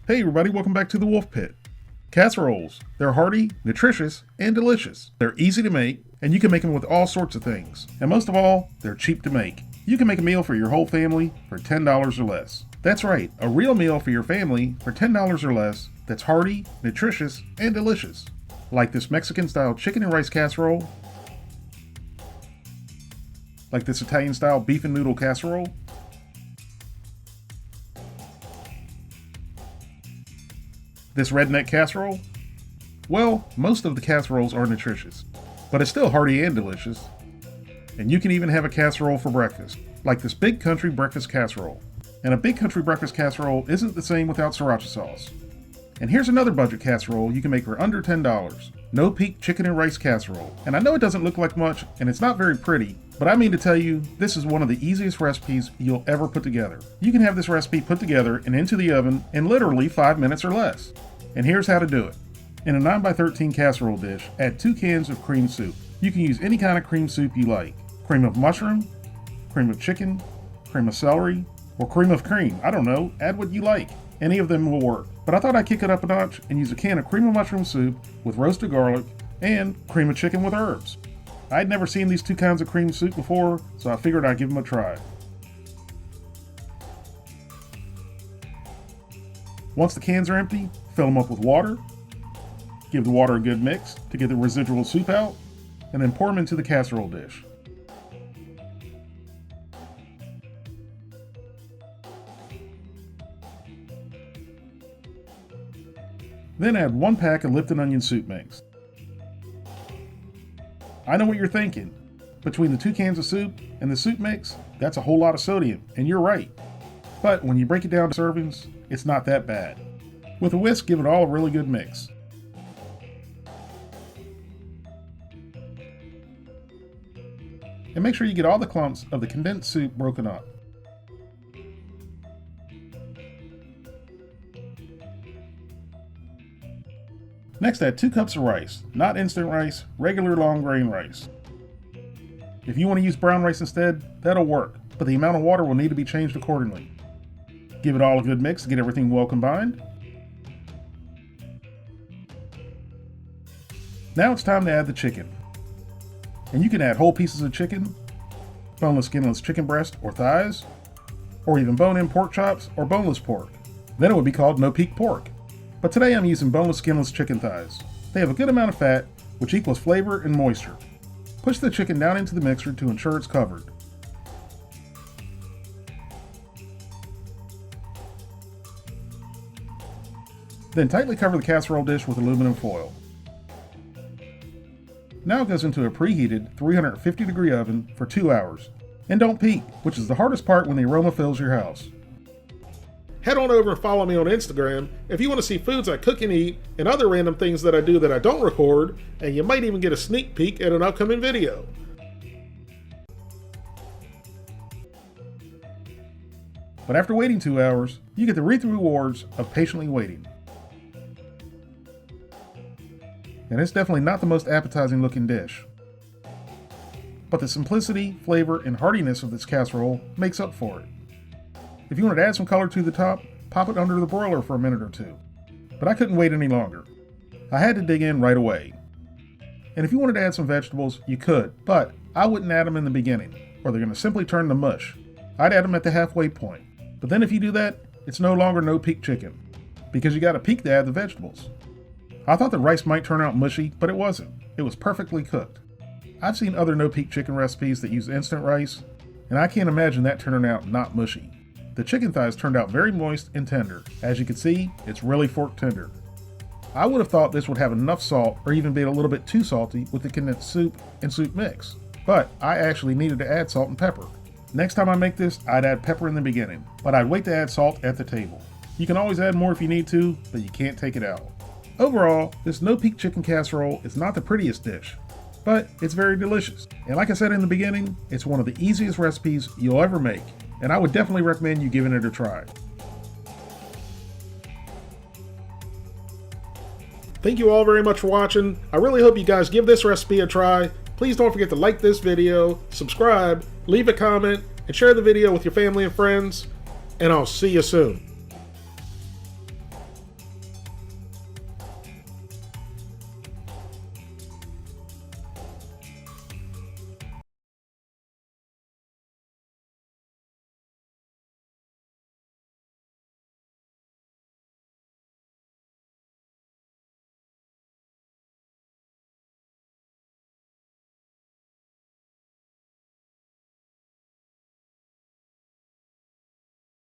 Hey everybody, welcome back to the Wolf Pit. Casseroles. They're hearty, nutritious, and delicious. They're easy to make, and you can make them with all sorts of things. And most of all, they're cheap to make. You can make a meal for your whole family for $10 or less. That's right, a real meal for your family for $10 or less that's hearty, nutritious, and delicious. Like this Mexican-style chicken and rice casserole. Like this Italian-style beef and noodle casserole. This redneck casserole? Well, most of the casseroles are nutritious, but it's still hearty and delicious. And you can even have a casserole for breakfast, like this big country breakfast casserole. And a big country breakfast casserole isn't the same without sriracha sauce. And here's another budget casserole you can make for under $10. No Peak chicken and rice casserole. And I know it doesn't look like much, and it's not very pretty, but I mean to tell you, this is one of the easiest recipes you'll ever put together. You can have this recipe put together and into the oven in literally 5 minutes or less. And here's how to do it. In a 9x13 casserole dish, add 2 cans of cream soup. You can use any kind of cream soup you like. Cream of mushroom, cream of chicken, cream of celery, or cream of cream. I don't know, add what you like. Any of them will work. But I thought I'd kick it up a notch and use a can of cream of mushroom soup with roasted garlic and cream of chicken with herbs. I'd never seen these 2 kinds of cream soup before, so I figured I'd give them a try. Once the cans are empty, fill them up with water. Give the water a good mix to get the residual soup out, and then pour them into the casserole dish. Then add 1 pack of Lipton onion soup mix. I know what you're thinking. Between the 2 cans of soup and the soup mix, that's a whole lot of sodium, and you're right. But when you break it down to servings, it's not that bad. With a whisk, give it all a really good mix. And make sure you get all the clumps of the condensed soup broken up. Next, add 2 cups of rice, not instant rice, regular long grain rice. If you want to use brown rice instead, that'll work, but the amount of water will need to be changed accordingly. Give it all a good mix to get everything well combined. Now it's time to add the chicken. And you can add whole pieces of chicken, boneless, skinless chicken breast or thighs, or even bone-in pork chops or boneless pork. Then it would be called no peak pork. But today I'm using boneless, skinless chicken thighs. They have a good amount of fat, which equals flavor and moisture. Push the chicken down into the mixer to ensure it's covered. Then tightly cover the casserole dish with aluminum foil. Now it goes into a preheated 350-degree oven for 2 hours. And don't peek, which is the hardest part when the aroma fills your house. Head on over and follow me on Instagram if you want to see foods I cook and eat and other random things that I do that I don't record, and you might even get a sneak peek at an upcoming video. But after waiting 2 hours, you get the reap-through rewards of patiently waiting. And it's definitely not the most appetizing looking dish. But the simplicity, flavor, and heartiness of this casserole makes up for it. If you want to add some color to the top, pop it under the broiler for a minute or 2. But I couldn't wait any longer. I had to dig in right away. And if you wanted to add some vegetables, you could, but I wouldn't add them in the beginning, or they're going to simply turn to mush. I'd add them at the halfway point. But then if you do that, it's no longer no peak chicken, because you got to peek to add the vegetables. I thought the rice might turn out mushy, but it wasn't. It was perfectly cooked. I've seen other no peak chicken recipes that use instant rice, and I can't imagine that turning out not mushy. The chicken thighs turned out very moist and tender. As you can see, it's really fork tender. I would have thought this would have enough salt or even be a little bit too salty with the condensed soup and soup mix, but I actually needed to add salt and pepper. Next time I make this, I'd add pepper in the beginning, but I'd wait to add salt at the table. You can always add more if you need to, but you can't take it out. Overall, this no peak chicken casserole is not the prettiest dish, but it's very delicious. And like I said in the beginning, it's one of the easiest recipes you'll ever make, and I would definitely recommend you giving it a try. Thank you all very much for watching. I really hope you guys give this recipe a try. Please don't forget to like this video, subscribe, leave a comment, and share the video with your family and friends, and I'll see you soon.